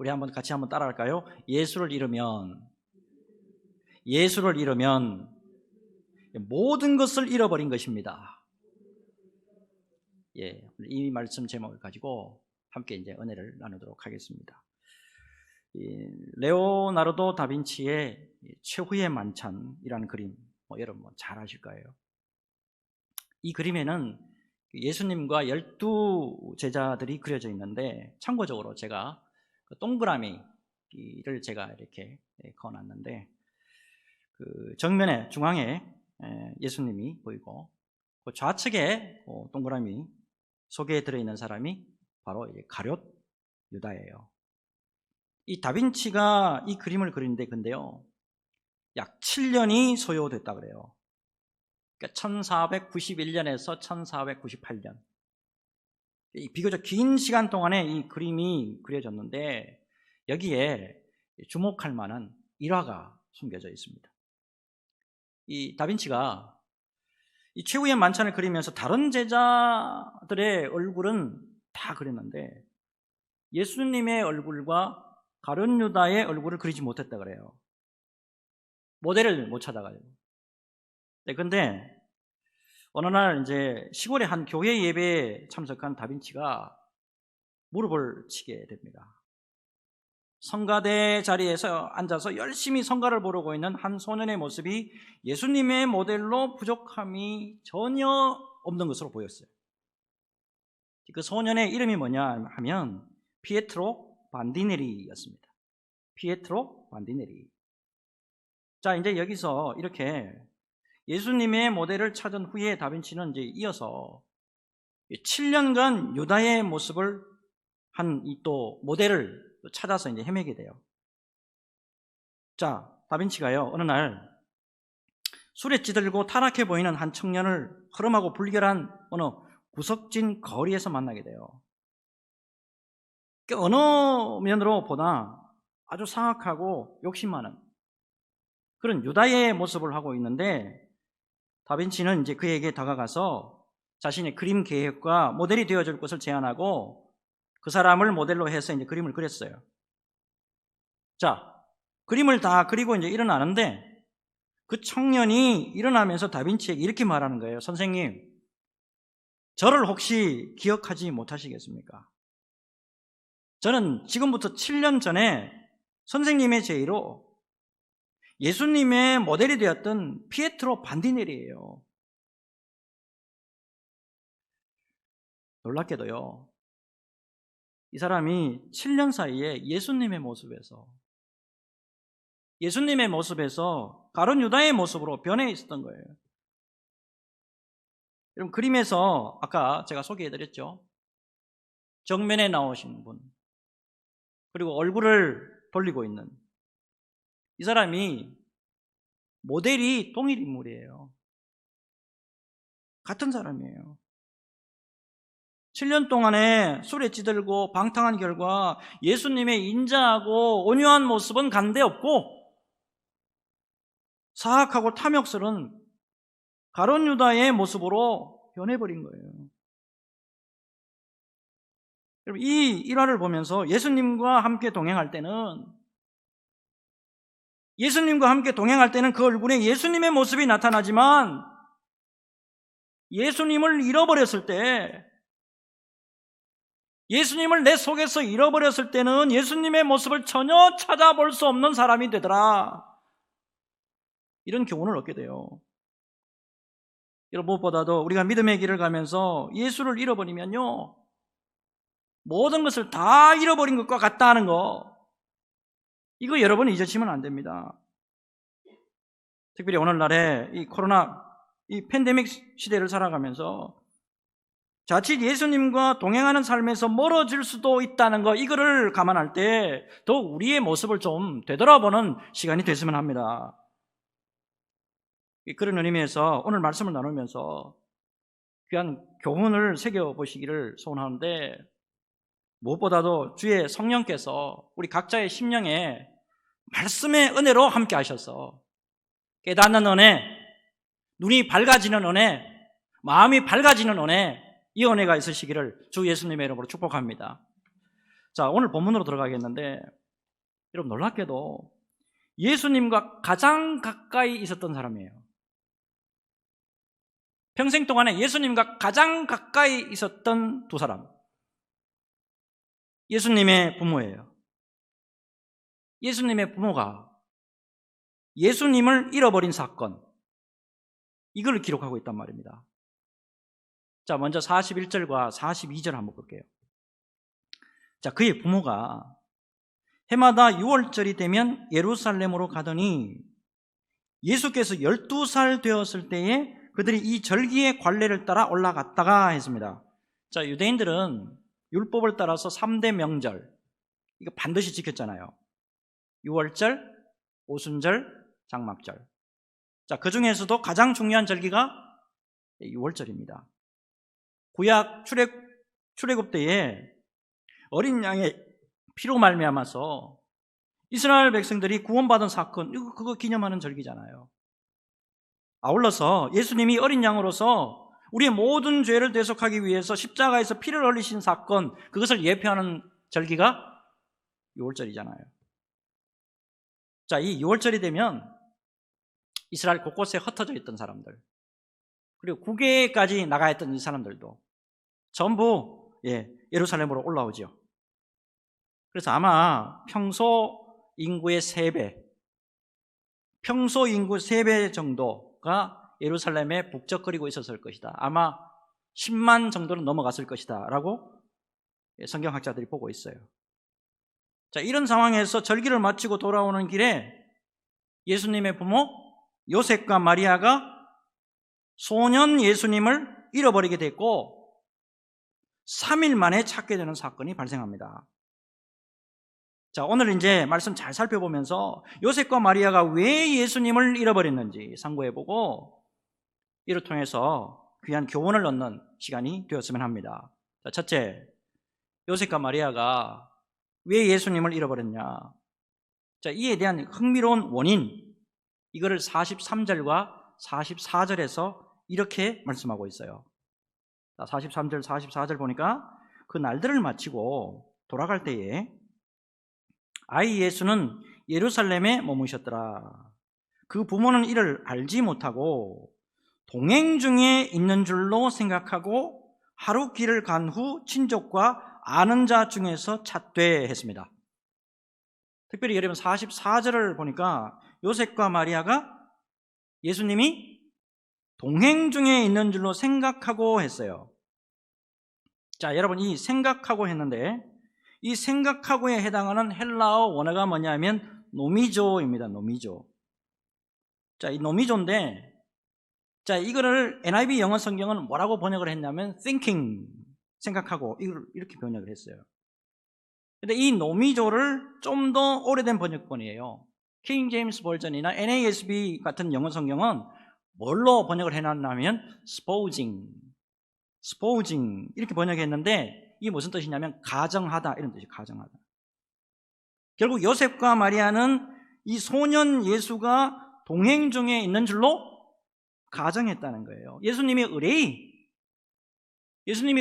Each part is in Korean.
우리 같이 한번 따라할까요? 예수를 잃으면 모든 것을 잃어버린 것입니다. 예, 이 말씀 제목을 가지고 함께 이제 은혜를 나누도록 하겠습니다. 레오나르도 다빈치의 최후의 만찬이라는 그림, 여러분 잘 아실 거예요. 이 그림에는 예수님과 12 제자들이 그려져 있는데, 참고적으로 제가 동그라미를 제가 이렇게 그어놨는데, 그 정면에 중앙에 예수님이 보이고, 그 좌측에 동그라미 속에 들어있는 사람이 바로 가룟 유다예요. 이 다빈치가 이 그림을 그리는데 근데요, 약 7년이 소요됐다 그래요. 그러니까 1491년에서 1498년, 비교적 긴 시간 동안에 이 그림이 그려졌는데, 여기에 주목할 만한 일화가 숨겨져 있습니다. 이 다빈치가 이 최후의 만찬을 그리면서 다른 제자들의 얼굴은 다 그렸는데 예수님의 얼굴과 가룟 유다의 얼굴을 그리지 못했다 그래요. 모델을 못 찾아가지고. 근데 어느 날 이제 시골의 한 교회 예배에 참석한 다빈치가 무릎을 치게 됩니다. 성가대 자리에서 앉아서 열심히 성가를 부르고 있는 한 소년의 모습이 예수님의 모델로 부족함이 전혀 없는 것으로 보였어요. 그 소년의 이름이 뭐냐 하면 피에트로 반디네리였습니다. 피에트로 반디네리. 자, 이제 여기서 이렇게 예수님의 모델을 찾은 후에 다빈치는 이제 이어서 7년간 유다의 모습을 한 이 또 모델을 찾아서 이제 헤매게 돼요. 자, 다빈치가요, 어느 날 술에 찌들고 타락해 보이는 한 청년을 허름하고 불결한 어느 구석진 거리에서 만나게 돼요. 어느 면으로 보나 아주 사악하고 욕심 많은 그런 유다의 모습을 하고 있는데, 다빈치는 이제 그에게 다가가서 자신의 그림 계획과 모델이 되어줄 것을 제안하고 그 사람을 모델로 해서 이제 그림을 그렸어요. 자, 그림을 다 그리고 이제 일어나는데 그 청년이 일어나면서 다빈치에게 이렇게 말하는 거예요. 선생님, 저를 혹시 기억하지 못하시겠습니까? 저는 지금부터 7년 전에 선생님의 제의로 예수님의 모델이 되었던 피에트로 반디네리예요. 놀랍게도요, 이 사람이 7년 사이에 예수님의 모습에서 가룟 유다의 모습으로 변해 있었던 거예요. 여러분, 그림에서 아까 제가 소개해드렸죠. 정면에 나오신 분, 그리고 얼굴을 돌리고 있는 이 사람이 모델이 동일 인물이에요. 같은 사람이에요. 7년 동안에 술에 찌들고 방탕한 결과 예수님의 인자하고 온유한 모습은 간데없고 사악하고 탐욕스러운 가룟 유다의 모습으로 변해버린 거예요. 여러분, 이 일화를 보면서 예수님과 함께 동행할 때는 그 얼굴에 예수님의 모습이 나타나지만 예수님을 잃어버렸을 때, 예수님을 내 속에서 잃어버렸을 때는 예수님의 모습을 전혀 찾아볼 수 없는 사람이 되더라. 이런 교훈을 얻게 돼요. 여러분, 무엇보다도 우리가 믿음의 길을 가면서 예수를 잃어버리면요, 모든 것을 다 잃어버린 것과 같다는 거, 이거 여러분 잊으시면 안 됩니다. 특별히 오늘날에 이 코로나, 이 팬데믹 시대를 살아가면서 자칫 예수님과 동행하는 삶에서 멀어질 수도 있다는 거, 이거를 감안할 때 더욱 우리의 모습을 좀 되돌아보는 시간이 됐으면 합니다. 그런 의미에서 오늘 말씀을 나누면서 귀한 교훈을 새겨보시기를 소원하는데, 무엇보다도 주의 성령께서 우리 각자의 심령에 말씀의 은혜로 함께 하셔서 깨닫는 은혜, 눈이 밝아지는 은혜, 마음이 밝아지는 은혜, 이 은혜가 있으시기를 주 예수님의 이름으로 축복합니다. 자, 오늘 본문으로 들어가겠는데 여러분 놀랍게도 예수님과 가장 가까이 있었던 사람이에요. 평생 동안에 예수님과 가장 가까이 있었던 두 사람. 예수님의 부모예요. 예수님의 부모가 예수님을 잃어버린 사건, 이걸 기록하고 있단 말입니다. 자, 먼저 41절과 42절 한번 볼게요. 자, 그의 부모가 해마다 6월절이 되면 예루살렘으로 가더니 예수께서 12살 되었을 때에 그들이 이 절기의 관례를 따라 올라갔다가 했습니다. 자, 유대인들은 율법을 따라서 3대 명절, 이거 반드시 지켰잖아요. 6월절, 오순절, 장막절. 자, 그 중에서도 가장 중요한 절기가 6월절입니다. 구약 출애굽 때에 어린 양의 피로 말미암아서 이스라엘 백성들이 구원받은 사건, 그거 기념하는 절기잖아요. 아울러서 예수님이 어린 양으로서 우리의 모든 죄를 대속하기 위해서 십자가에서 피를 흘리신 사건, 그것을 예표하는 절기가 6월절이잖아요. 자, 이 6월절이 되면 이스라엘 곳곳에 흩어져 있던 사람들, 그리고 국외까지 나가 있던 이 사람들도 전부 예루살렘으로 올라오죠. 그래서 아마 평소 인구의 3배, 평소 인구 3배 정도가 예루살렘에 북적거리고 있었을 것이다. 아마 10만 정도는 넘어갔을 것이다 라고 성경학자들이 보고 있어요. 자, 이런 상황에서 절기를 마치고 돌아오는 길에 예수님의 부모 요셉과 마리아가 소년 예수님을 잃어버리게 됐고 3일 만에 찾게 되는 사건이 발생합니다. 자, 오늘 이제 말씀 잘 살펴보면서 요셉과 마리아가 왜 예수님을 잃어버렸는지 상고해보고 이를 통해서 귀한 교훈을 얻는 시간이 되었으면 합니다. 자, 첫째, 요셉과 마리아가 왜 예수님을 잃어버렸냐? 자, 이에 대한 흥미로운 원인, 이거를 43절과 44절에서 이렇게 말씀하고 있어요. 자, 43절, 44절 보니까 그 날들을 마치고 돌아갈 때에 아이 예수는 예루살렘에 머무셨더라. 그 부모는 이를 알지 못하고 동행 중에 있는 줄로 생각하고 하루 길을 간 후 친족과 아는 자 중에서 찾되 했습니다. 특별히 여러분 44절을 보니까 요셉과 마리아가 예수님이 동행 중에 있는 줄로 생각하고 했어요. 자, 여러분 이 생각하고 했는데 이 생각하고에 해당하는 헬라어 원어가 뭐냐면 노미조입니다. 노미조. 자, 이 노미조인데, 자, 이거를 NIV 영어 성경은 뭐라고 번역을 했냐면 thinking, 생각하고, 이걸 이렇게 번역을 했어요. 근데 이 노미조를 좀 더 오래된 번역본이에요. 킹 제임스 버전이나 NASB 같은 영어 성경은 뭘로 번역을 해놨냐면 supposing 이렇게 번역했는데 이게 무슨 뜻이냐면 가정하다, 이런 뜻이에요. 가정하다. 결국 요셉과 마리아는 이 소년 예수가 동행 중에 있는 줄로 가정했다는 거예요. 예수님이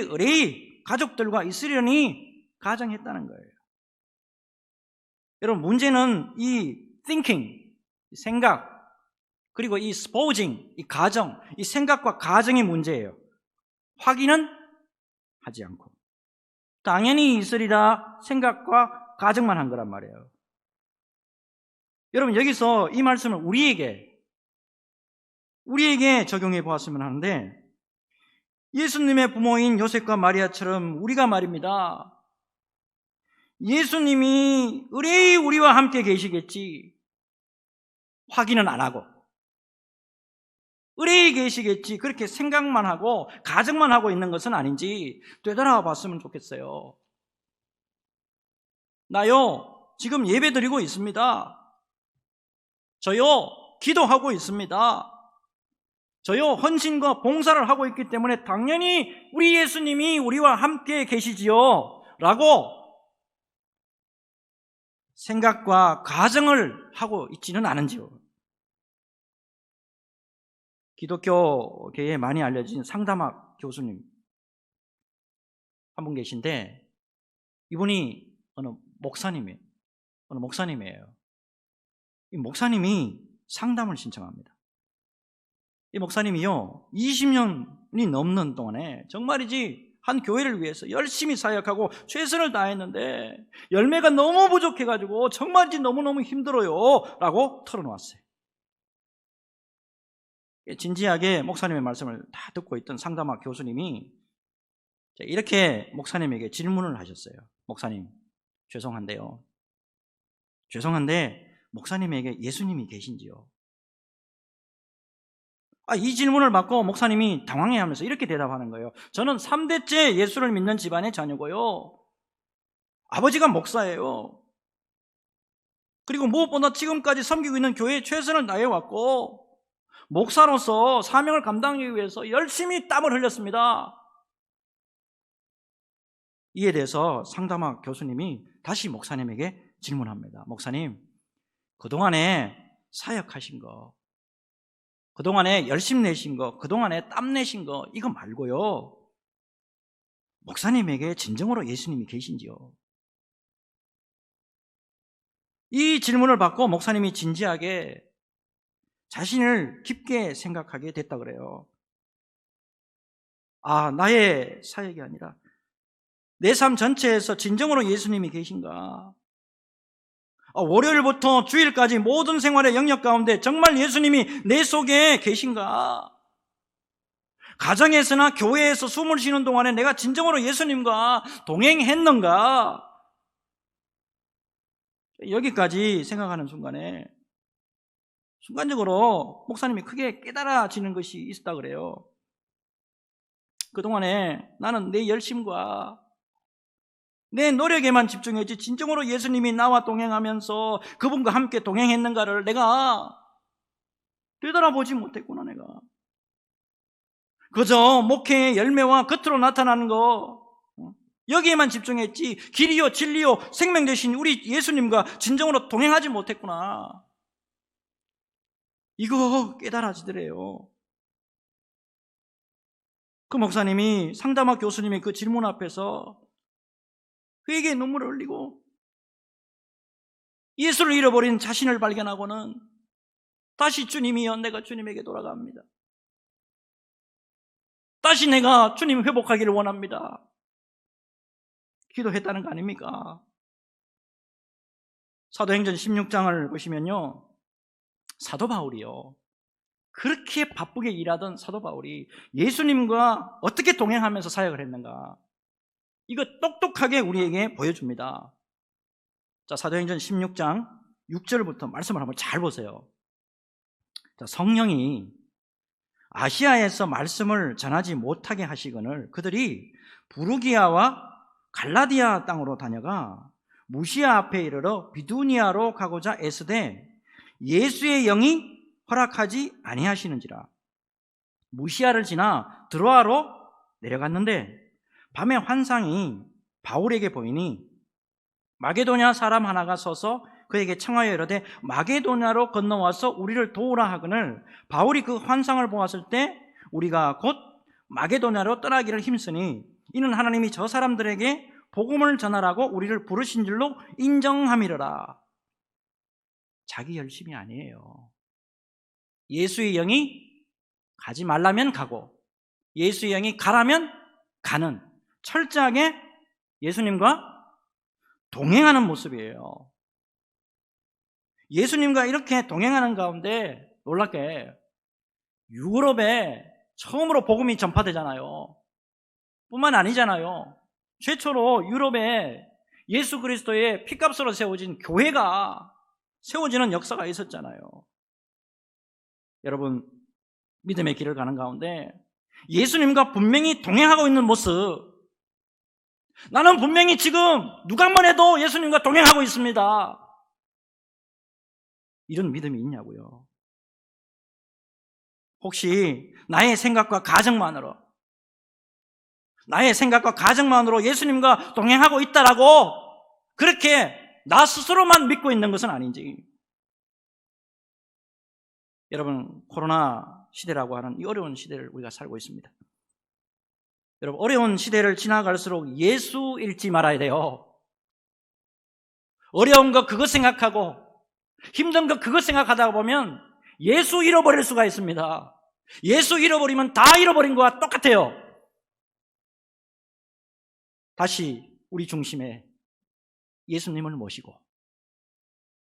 의뢰의 가족들과 있으려니 가정했다는 거예요. 여러분 문제는 이 thinking, 생각, 그리고 이 supposing, 이 가정, 이 생각과 가정이 문제예요. 확인은 하지 않고 당연히 있으리라 생각과 가정만 한 거란 말이에요. 여러분 여기서 이 말씀을 우리에게 적용해 보았으면 하는데 예수님의 부모인 요셉과 마리아처럼 우리가 말입니다. 예수님이 의뢰의 우리와 함께 계시겠지 확인은 안 하고 의뢰에 계시겠지 그렇게 생각만 하고 가정만 하고 있는 것은 아닌지 되돌아와 봤으면 좋겠어요. 나요 지금 예배 드리고 있습니다. 저요 기도하고 있습니다. 저요 헌신과 봉사를 하고 있기 때문에 당연히 우리 예수님이 우리와 함께 계시지요 라고 생각과 가정을 하고 있지는 않은지요. 기독교계에 많이 알려진 상담학 교수님 한 분 계신데 이분이 어느 목사님이에요. 이 목사님이 상담을 신청합니다. 이 목사님이요, 20년이 넘는 동안에 정말이지 한 교회를 위해서 열심히 사역하고 최선을 다했는데 열매가 너무 부족해가지고 정말이지 너무너무 힘들어요 라고 털어놓았어요. 진지하게 목사님의 말씀을 다 듣고 있던 상담학 교수님이 이렇게 목사님에게 질문을 하셨어요. 목사님, 죄송한데 목사님에게 예수님이 계신지요? 이 질문을 받고 목사님이 당황해하면서 이렇게 대답하는 거예요. 저는 3대째 예수를 믿는 집안의 자녀고요, 아버지가 목사예요. 그리고 무엇보다 지금까지 섬기고 있는 교회에 최선을 다해왔고 목사로서 사명을 감당하기 위해서 열심히 땀을 흘렸습니다. 이에 대해서 상담학 교수님이 다시 목사님에게 질문합니다. 목사님, 그동안에 사역하신 거, 그동안에 열심 내신 거, 그동안에 땀 내신 거, 이거 말고요, 목사님에게 진정으로 예수님이 계신지요? 이 질문을 받고 목사님이 진지하게 자신을 깊게 생각하게 됐다 그래요. 나의 사역이 아니라 내 삶 전체에서 진정으로 예수님이 계신가? 월요일부터 주일까지 모든 생활의 영역 가운데 정말 예수님이 내 속에 계신가? 가정에서나 교회에서 숨을 쉬는 동안에 내가 진정으로 예수님과 동행했는가? 여기까지 생각하는 순간에 순간적으로 목사님이 크게 깨달아지는 것이 있었다 그래요. 그동안에 나는 내 열심과 내 노력에만 집중했지 진정으로 예수님이 나와 동행하면서 그분과 함께 동행했는가를 내가 되돌아보지 못했구나. 내가 그저 목회의 열매와 겉으로 나타나는 거, 여기에만 집중했지 길이요 진리요 생명 되신 우리 예수님과 진정으로 동행하지 못했구나. 이거 깨달아지더래요. 그 목사님이 상담학 교수님의 그 질문 앞에서 회개의 눈물을 흘리고 예수를 잃어버린 자신을 발견하고는 다시 주님이여 내가 주님에게 돌아갑니다. 다시 내가 주님 회복하기를 원합니다. 기도했다는 거 아닙니까? 사도행전 16장을 보시면요, 사도 바울이요, 그렇게 바쁘게 일하던 사도 바울이 예수님과 어떻게 동행하면서 사역을 했는가, 이거 똑똑하게 우리에게 보여줍니다. 자, 사도행전 16장 6절부터 말씀을 한번 잘 보세요. 자, 성령이 아시아에서 말씀을 전하지 못하게 하시거늘 그들이 부르기아와 갈라디아 땅으로 다녀가 무시아 앞에 이르러 비두니아로 가고자 애쓰되 예수의 영이 허락하지 아니하시는지라. 무시아를 지나 드로아로 내려갔는데 밤에 환상이 바울에게 보이니 마게도냐 사람 하나가 서서 그에게 청하여 이르되 마게도냐로 건너와서 우리를 도우라 하거늘 바울이 그 환상을 보았을 때 우리가 곧 마게도냐로 떠나기를 힘쓰니 이는 하나님이 저 사람들에게 복음을 전하라고 우리를 부르신 줄로 인정함이러라. 자기 열심이 아니에요. 예수의 영이 가지 말라면 가고 예수의 영이 가라면 가는 철저하게 예수님과 동행하는 모습이에요. 예수님과 이렇게 동행하는 가운데 놀랍게 유럽에 처음으로 복음이 전파되잖아요. 뿐만 아니잖아요. 최초로 유럽에 예수 그리스도의 피값으로 세워진 교회가 세워지는 역사가 있었잖아요. 여러분, 믿음의 길을 가는 가운데 예수님과 분명히 동행하고 있는 모습, 나는 분명히 지금 누가만 해도 예수님과 동행하고 있습니다, 이런 믿음이 있냐고요. 혹시 나의 생각과 가정만으로 예수님과 동행하고 있다라고 그렇게 나 스스로만 믿고 있는 것은 아닌지. 여러분, 코로나 시대라고 하는 이 어려운 시대를 우리가 살고 있습니다. 여러분, 어려운 시대를 지나갈수록 예수 잃지 말아야 돼요. 어려운 거 그것 생각하고 힘든 거 그것 생각하다 보면 예수 잃어버릴 수가 있습니다. 예수 잃어버리면 다 잃어버린 거와 똑같아요. 다시 우리 중심에 예수님을 모시고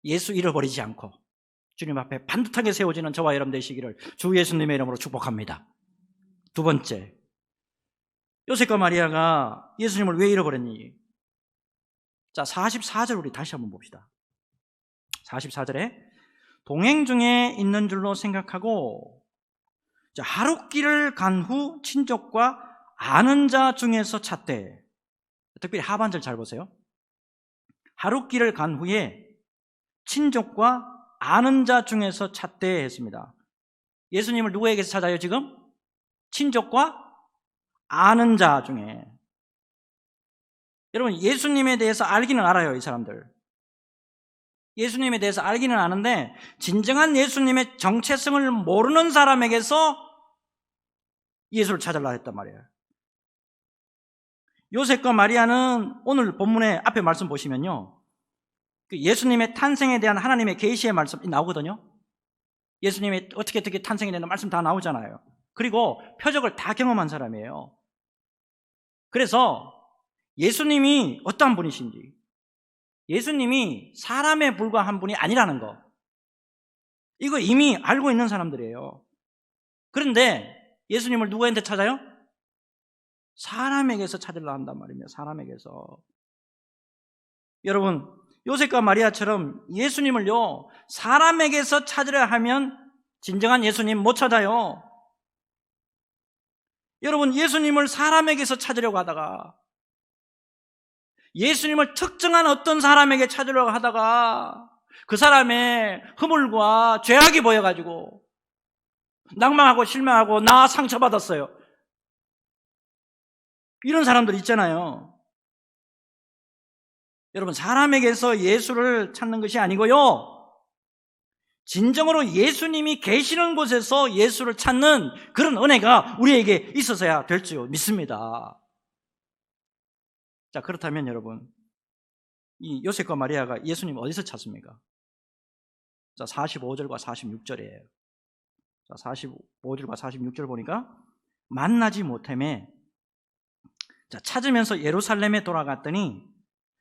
예수 잃어버리지 않고 주님 앞에 반듯하게 세워지는 저와 여러분 되시기를 주 예수님의 이름으로 축복합니다. 두 번째, 요셉과 마리아가 예수님을 왜 잃어버렸니? 자, 44절 우리 다시 한번 봅시다. 44절에 동행 중에 있는 줄로 생각하고 하룻길을 간 후 친족과 아는 자 중에서 찾되, 특별히 하반절 잘 보세요. 하룻길을 간 후에 친족과 아는 자 중에서 찾되 했습니다. 예수님을 누구에게서 찾아요 지금? 친족과 아는 자 중에. 여러분, 예수님에 대해서 알기는 알아요, 이 사람들. 예수님에 대해서 알기는 아는데 진정한 예수님의 정체성을 모르는 사람에게서 예수를 찾으려고 했단 말이에요. 요셉과 마리아는 오늘 본문의 앞에 말씀 보시면요, 예수님의 탄생에 대한 하나님의 계시의 말씀이 나오거든요. 예수님이 어떻게 탄생이 되는 말씀 다 나오잖아요. 그리고 표적을 다 경험한 사람이에요. 그래서 예수님이 어떠한 분이신지, 예수님이 사람에 불과한 분이 아니라는 거, 이거 이미 알고 있는 사람들이에요. 그런데 예수님을 누구한테 찾아요? 사람에게서 찾으려 한단 말입니다. 사람에게서. 여러분, 요셉과 마리아처럼 예수님을요 사람에게서 찾으려 하면 진정한 예수님 못 찾아요. 여러분, 예수님을 사람에게서 찾으려고 하다가, 예수님을 특정한 어떤 사람에게 찾으려고 하다가 그 사람의 허물과 죄악이 보여가지고 낭망하고 실망하고 나 상처받았어요, 이런 사람들 있잖아요. 여러분, 사람에게서 예수를 찾는 것이 아니고요, 진정으로 예수님이 계시는 곳에서 예수를 찾는 그런 은혜가 우리에게 있어서야 될 줄 믿습니다. 자, 그렇다면 여러분, 이 요셉과 마리아가 예수님 어디서 찾습니까? 자, 45절과 46절이에요. 자, 45절과 46절 보니까 만나지 못하매 찾으면서 예루살렘에 돌아갔더니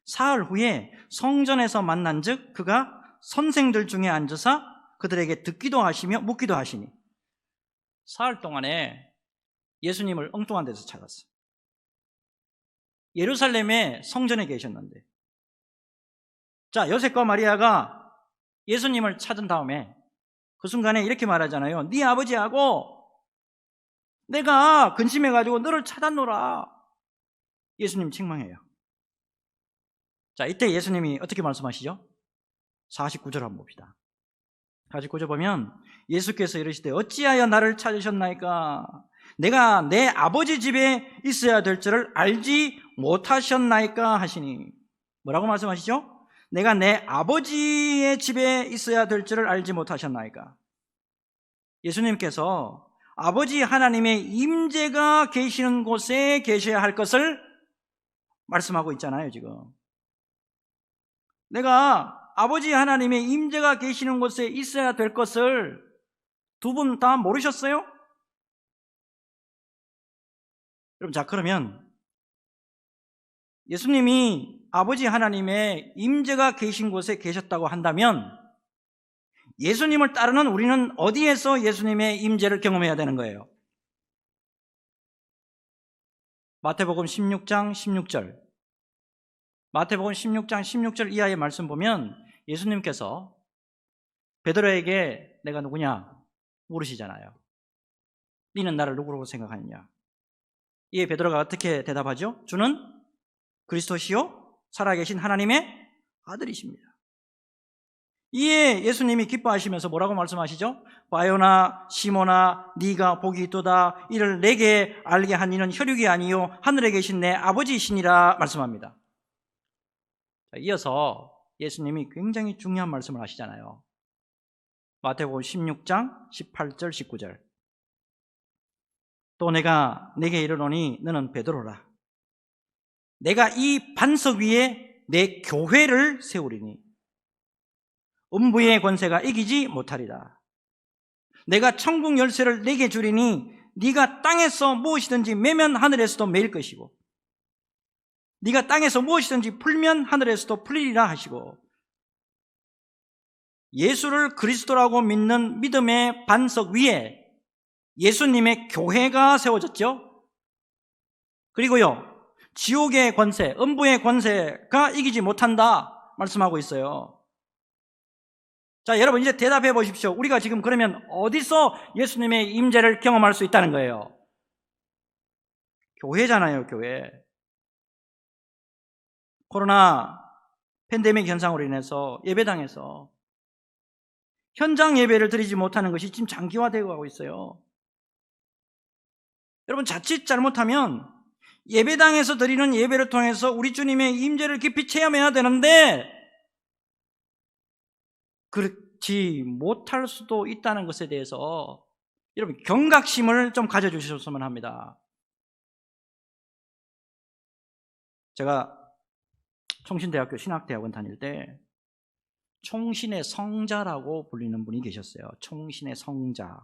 사흘 후에 성전에서 만난즉 그가 선생들 중에 앉아서 그들에게 듣기도 하시며 묻기도 하시니. 사흘 동안에 예수님을 엉뚱한 데서 찾았어요. 예루살렘의 성전에 계셨는데, 자, 요셉과 마리아가 예수님을 찾은 다음에 그 순간에 이렇게 말하잖아요. 네 아버지하고 내가 근심해가지고 너를 찾았노라. 예수님 책망해요. 자, 이때 예수님이 어떻게 말씀하시죠? 49절 한번 봅시다. 49절 보면 예수께서 이르시되 어찌하여 나를 찾으셨나이까? 내가 내 아버지 집에 있어야 될 줄을 알지 못하셨나이까 하시니. 뭐라고 말씀하시죠? 내가 내 아버지의 집에 있어야 될 줄을 알지 못하셨나이까? 예수님께서 아버지 하나님의 임재가 계시는 곳에 계셔야 할 것을 말씀하고 있잖아요, 지금. 내가 아버지 하나님의 임재가 계시는 곳에 있어야 될 것을 두 분 다 모르셨어요? 여러분, 자, 그러면 예수님이 아버지 하나님의 임재가 계신 곳에 계셨다고 한다면 예수님을 따르는 우리는 어디에서 예수님의 임재를 경험해야 되는 거예요? 마태복음 16장 16절. 마태복음 16장 16절 이하의 말씀 보면 예수님께서 베드로에게 내가 누구냐 물으시잖아요. 너는 나를 누구라고 생각하느냐? 이에 베드로가 어떻게 대답하죠? 주는 그리스도시요 살아계신 하나님의 아들이십니다. 이에 예수님이 기뻐하시면서 뭐라고 말씀하시죠? 바요나 시몬아 네가 복이 있도다. 이를 내게 알게 한 이는 혈육이 아니요 하늘에 계신 내 아버지이시니라 말씀합니다. 자, 이어서 예수님이 굉장히 중요한 말씀을 하시잖아요. 마태복음 16장 18절 19절. 또 내가 네게 이르노니 너는 베드로라. 내가 이 반석 위에 내 교회를 세우리니 음부의 권세가 이기지 못하리라. 내가 천국 열쇠를 내게 주리니 네가 땅에서 무엇이든지 매면 하늘에서도 매일 것이고 네가 땅에서 무엇이든지 풀면 하늘에서도 풀리리라 하시고, 예수를 그리스도라고 믿는 믿음의 반석 위에 예수님의 교회가 세워졌죠. 그리고요, 지옥의 권세, 음부의 권세가 이기지 못한다 말씀하고 있어요. 자, 여러분 이제 대답해 보십시오. 우리가 지금 그러면 어디서 예수님의 임재를 경험할 수 있다는 거예요? 교회잖아요, 교회. 코로나 팬데믹 현상으로 인해서 예배당에서 현장 예배를 드리지 못하는 것이 지금 장기화되어 가고 있어요. 여러분, 자칫 잘못하면 예배당에서 드리는 예배를 통해서 우리 주님의 임재를 깊이 체험해야 되는데 그렇지 못할 수도 있다는 것에 대해서 여러분 경각심을 좀 가져주셨으면 합니다. 제가 총신대학교 신학대학원 다닐 때 총신의 성자라고 불리는 분이 계셨어요. 총신의 성자.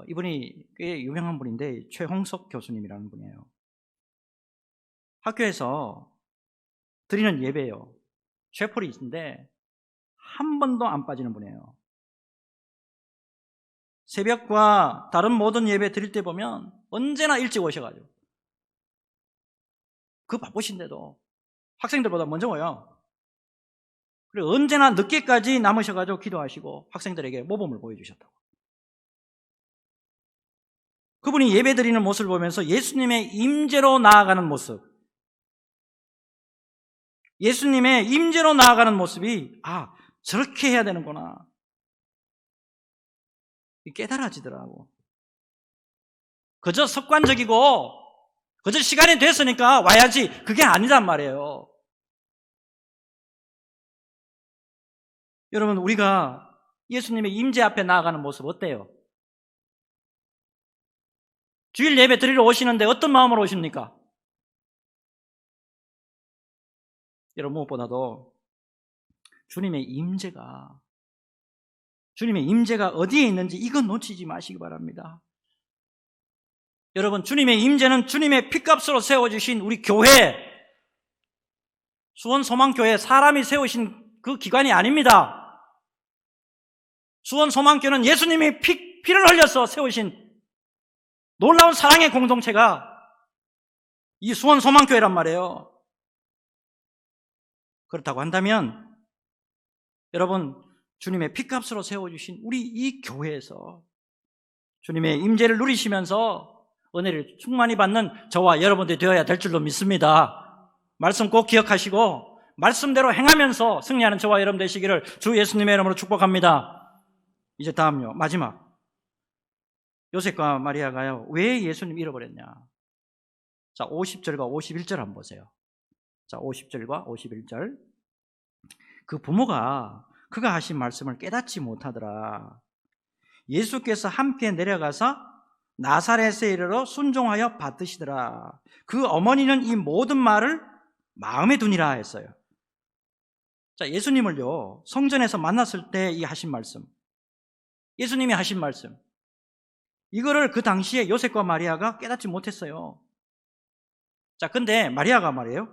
이분이 꽤 유명한 분인데 최홍석 교수님이라는 분이에요. 학교에서 드리는 예배예요. 셰퍼리 있는데 한 번도 안 빠지는 분이에요. 새벽과 다른 모든 예배 드릴 때 보면 언제나 일찍 오셔가지고 그 바쁘신데도 학생들보다 먼저 와요. 그리고 언제나 늦게까지 남으셔가지고 기도하시고 학생들에게 모범을 보여주셨다고. 그분이 예배 드리는 모습을 보면서 예수님의 임재로 나아가는 모습, 예수님의 임재로 나아가는 모습이 저렇게 해야 되는구나 깨달아지더라고. 그저 습관적이고 그저 시간이 됐으니까 와야지, 그게 아니란 말이에요. 여러분, 우리가 예수님의 임재 앞에 나아가는 모습 어때요? 주일 예배 드리러 오시는데 어떤 마음으로 오십니까? 여러분, 무엇보다도 주님의 임재가 어디에 있는지 이건 놓치지 마시기 바랍니다. 여러분, 주님의 임재는 주님의 피값으로 세워주신 우리 교회, 수원소망교회, 사람이 세우신 그 기관이 아닙니다. 수원소망교회는 예수님이 피를 흘려서 세우신 놀라운 사랑의 공동체가 이 수원소망교회란 말이에요. 그렇다고 한다면 여러분, 주님의 피값으로 세워주신 우리 이 교회에서 주님의 임재를 누리시면서 은혜를 충만히 받는 저와 여러분들이 되어야 될 줄로 믿습니다. 말씀 꼭 기억하시고 말씀대로 행하면서 승리하는 저와 여러분 되시기를 주 예수님의 이름으로 축복합니다. 이제 다음요, 마지막. 요셉과 마리아가요, 왜 예수님 잃어버렸냐? 자, 50절과 51절 한번 보세요. 자, 50절과 51절. 그 부모가 그가 하신 말씀을 깨닫지 못하더라. 예수께서 함께 내려가서 나사렛에 이르러 순종하여 받으시더라. 그 어머니는 이 모든 말을 마음에 두니라 했어요. 자, 예수님을요, 성전에서 만났을 때 이 하신 말씀, 예수님이 하신 말씀, 이거를 그 당시에 요셉과 마리아가 깨닫지 못했어요. 자, 근데 마리아가 말이에요,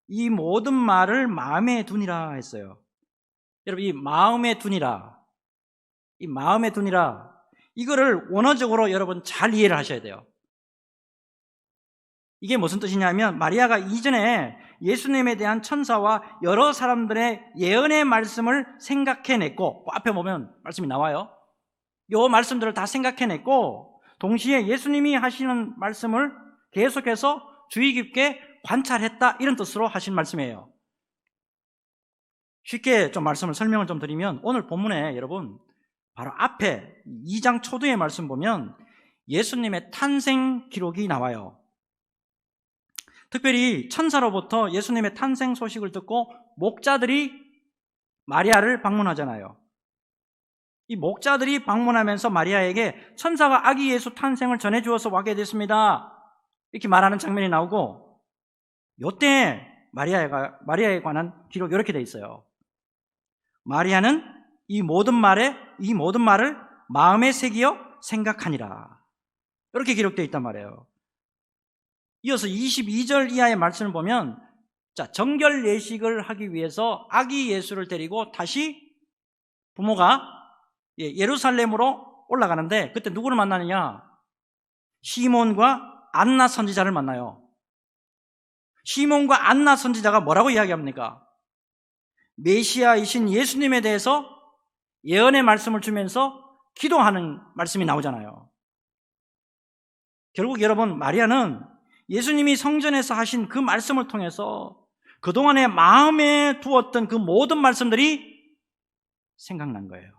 이 모든 말을 마음에 두니라 했어요. 여러분, 이 마음에 두니라, 이거를 원어적으로 여러분 잘 이해를 하셔야 돼요. 이게 무슨 뜻이냐면, 마리아가 이전에 예수님에 대한 천사와 여러 사람들의 예언의 말씀을 생각해냈고, 그 앞에 보면 말씀이 나와요. 이 말씀들을 다 생각해냈고, 동시에 예수님이 하시는 말씀을 계속해서 주의 깊게 관찰했다, 이런 뜻으로 하신 말씀이에요. 쉽게 좀 말씀을 설명을 좀 드리면, 오늘 본문에 여러분 바로 앞에 2장 초두의 말씀 보면 예수님의 탄생 기록이 나와요. 특별히 천사로부터 예수님의 탄생 소식을 듣고 목자들이 마리아를 방문하잖아요. 이 목자들이 방문하면서 마리아에게 천사가 아기 예수 탄생을 전해주어서 와게 됐습니다, 이렇게 말하는 장면이 나오고, 이때 마리아에 관한 기록 이렇게 돼 있어요. 마리아는 이 모든 말을 마음에 새기어 생각하니라. 이렇게 기록되어 있단 말이에요. 이어서 22절 이하의 말씀을 보면, 자, 정결 예식을 하기 위해서 아기 예수를 데리고 다시 부모가 예루살렘으로 올라가는데, 그때 누구를 만나느냐? 시몬과 안나 선지자를 만나요. 시몬과 안나 선지자가 뭐라고 이야기합니까? 메시아이신 예수님에 대해서 예언의 말씀을 주면서 기도하는 말씀이 나오잖아요. 결국 여러분, 마리아는 예수님이 성전에서 하신 그 말씀을 통해서 그동안에 마음에 두었던 그 모든 말씀들이 생각난 거예요.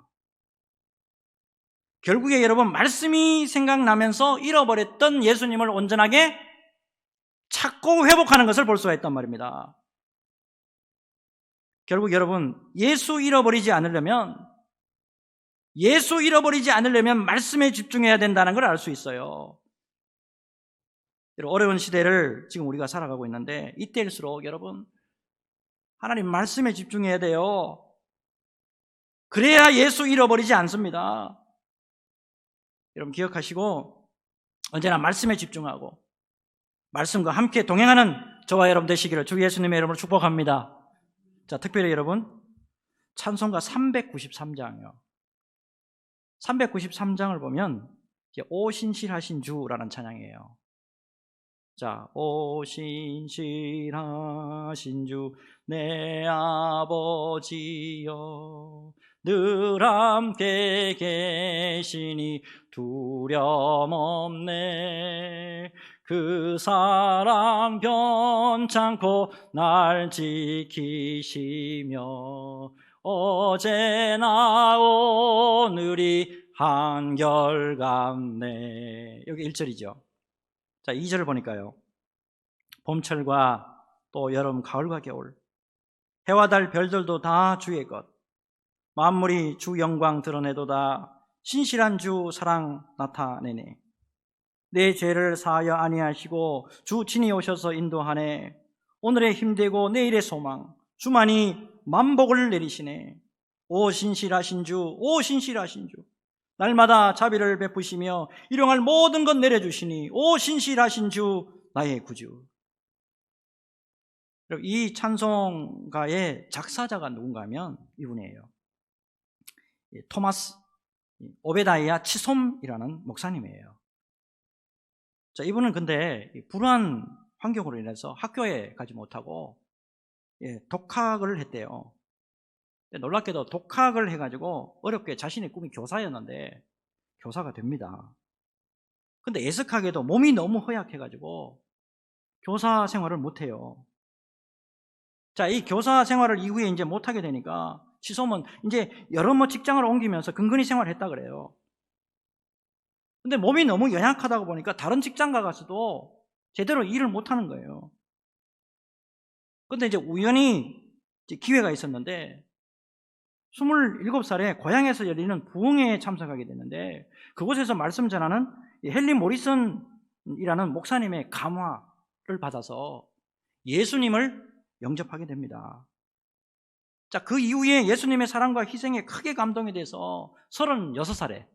결국에 여러분, 말씀이 생각나면서 잃어버렸던 예수님을 온전하게 찾고 회복하는 것을 볼 수가 있단 말입니다. 결국 여러분, 예수 잃어버리지 않으려면 말씀에 집중해야 된다는 걸 알 수 있어요. 어려운 시대를 지금 우리가 살아가고 있는데, 이때일수록 여러분, 하나님 말씀에 집중해야 돼요. 그래야 예수 잃어버리지 않습니다. 여러분 기억하시고 언제나 말씀에 집중하고 말씀과 함께 동행하는 저와 여러분 되시기를 주 예수님의 이름으로 축복합니다. 자, 특별히 여러분, 찬송가 393장이요. 393장을 보면 오 신실하신 주라는 찬양이에요. 자, 오 신실하신 주 내 아버지여, 늘 함께 계시니 두려움 없네. 그 사랑 변찮고 날 지키시며 어제나 오늘이 한결같네. 여기 1절이죠. 자, 2절을 보니까요, 봄철과 또 여름, 가을과 겨울, 해와 달 별들도 다 주의 것, 만물이 주 영광 드러내도다. 신실한 주 사랑 나타내네. 내 죄를 사하여 아니하시고 주 친히 오셔서 인도하네. 오늘의 힘되고 내일의 소망, 주만이 만복을 내리시네. 오 신실하신 주, 오 신실하신 주, 날마다 자비를 베푸시며 일용할 모든 것 내려주시니 오 신실하신 주 나의 구주. 이 찬송가의 작사자가 누군가 하면 이분이에요. 토마스 오베다이아 치솜이라는 목사님이에요. 자, 이분은 근데 불우한 환경으로 인해서 학교에 가지 못하고 독학을 했대요. 놀랍게도 독학을 해가지고 어렵게 자신의 꿈이 교사였는데 교사가 됩니다. 근데 애석하게도 몸이 너무 허약해가지고 교사 생활을 못해요. 자, 이 교사 생활을 이후에 이제 못하게 되니까 치솜은 이제 여러 직장을 옮기면서 근근히 생활했다 그래요. 근데 몸이 너무 연약하다 보니까 다른 직장 가서도 제대로 일을 못하는 거예요. 근데 이제 우연히 기회가 있었는데 27살에 고향에서 열리는 부흥회에 참석하게 됐는데, 그곳에서 말씀 전하는 헨리 모리슨이라는 목사님의 감화를 받아서 예수님을 영접하게 됩니다. 자, 그 이후에 예수님의 사랑과 희생에 크게 감동이 돼서 36살에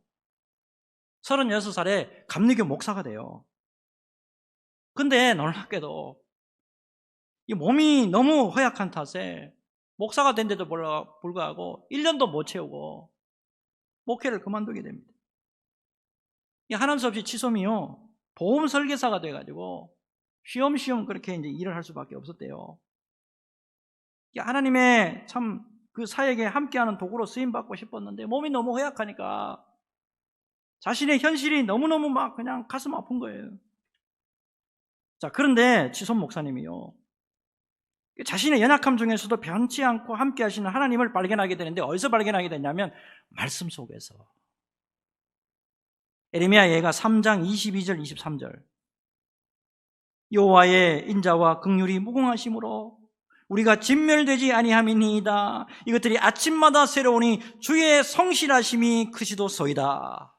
감리교 목사가 돼요. 근데 놀랍게도 이 몸이 너무 허약한 탓에 목사가 된 데도 불구하고 1년도 못 채우고 목회를 그만두게 됩니다. 하는 수 없이 치솜이요, 보험 설계사가 돼가지고 쉬엄쉬엄 그렇게 이제 일을 할 수밖에 없었대요. 하나님의 참 그 사역에 함께하는 도구로 쓰임받고 싶었는데 몸이 너무 허약하니까 자신의 현실이 너무너무 막 그냥 가슴 아픈 거예요. 자, 그런데 치솜 목사님이요, 자신의 연약함 중에서도 변치 않고 함께 하시는 하나님을 발견하게 되는데, 어디서 발견하게 되냐면 말씀 속에서. 에레미야 예가 3장 22절 23절, 여호와의 인자와 긍휼이 무궁하심으로 우리가 진멸되지 아니함이니이다. 이것들이 아침마다 새로우니 주의 성실하심이 크시도소이다.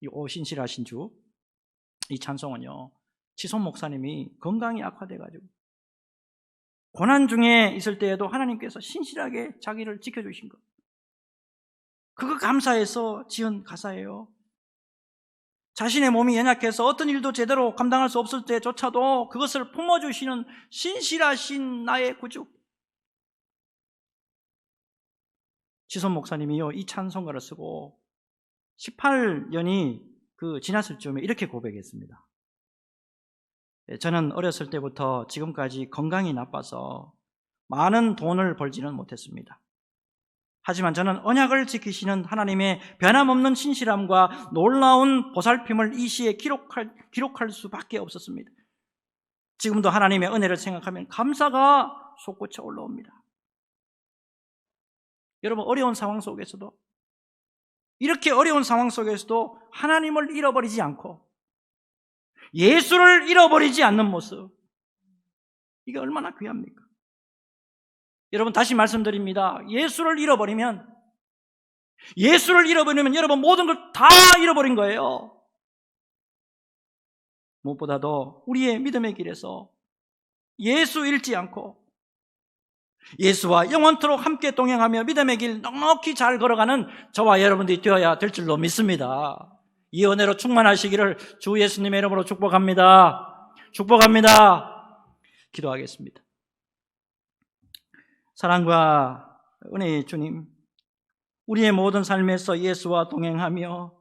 이 오 신실하신 주, 이 찬송은요, 치솜 목사님이 건강이 악화돼가지고 고난 중에 있을 때에도 하나님께서 신실하게 자기를 지켜주신 것, 그거 감사해서 지은 가사예요. 자신의 몸이 연약해서 어떤 일도 제대로 감당할 수 없을 때조차도 그것을 품어주시는 신실하신 나의 구주. 지선 목사님이요, 이 찬송가를 쓰고 18년이 지났을 즈음에 이렇게 고백했습니다. 저는 어렸을 때부터 지금까지 건강이 나빠서 많은 돈을 벌지는 못했습니다. 하지만 저는 언약을 지키시는 하나님의 변함없는 신실함과 놀라운 보살핌을 이 시에 기록할 수밖에 없었습니다. 지금도 하나님의 은혜를 생각하면 감사가 솟구쳐 올라옵니다. 여러분, 어려운 상황 속에서도, 이렇게 어려운 상황 속에서도 하나님을 잃어버리지 않고 예수를 잃어버리지 않는 모습, 이게 얼마나 귀합니까? 여러분, 다시 말씀드립니다. 예수를 잃어버리면 여러분 모든 걸 다 잃어버린 거예요. 무엇보다도 우리의 믿음의 길에서 예수 잃지 않고 예수와 영원토록 함께 동행하며 믿음의 길 넉넉히 잘 걸어가는 저와 여러분들이 되어야 될 줄로 믿습니다. 이 은혜로 충만하시기를 주 예수님의 이름으로 축복합니다. 기도하겠습니다. 사랑과 은혜의 주님, 우리의 모든 삶에서 예수와 동행하며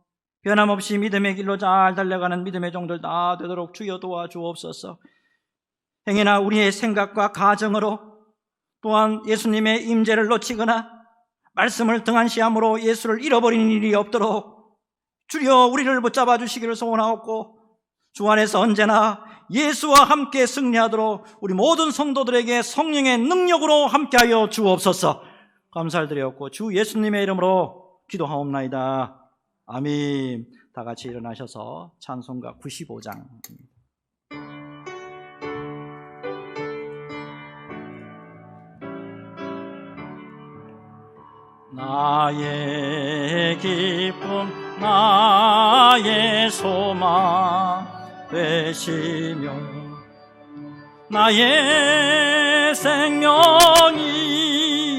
변함없이 믿음의 길로 잘 달려가는 믿음의 종들 다 되도록 주여 도와주옵소서. 행여나 우리의 생각과 가정으로, 또한 예수님의 임재를 놓치거나 말씀을 등한시함으로 예수를 잃어버리는 일이 없도록 주여 우리를 붙잡아 주시기를 소원하옵고, 주 안에서 언제나 예수와 함께 승리하도록 우리 모든 성도들에게 성령의 능력으로 함께하여 주옵소서. 감사를 드렸고 주 예수님의 이름으로 기도하옵나이다. 아멘. 다 같이 일어나셔서 찬송가 95장. 나의 기쁨, 나의 소망 되시며 나의 생명이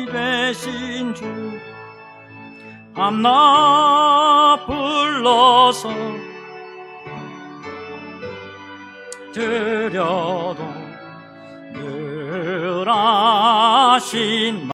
되신 주, 밤낮 불러서 드려도 늘 하신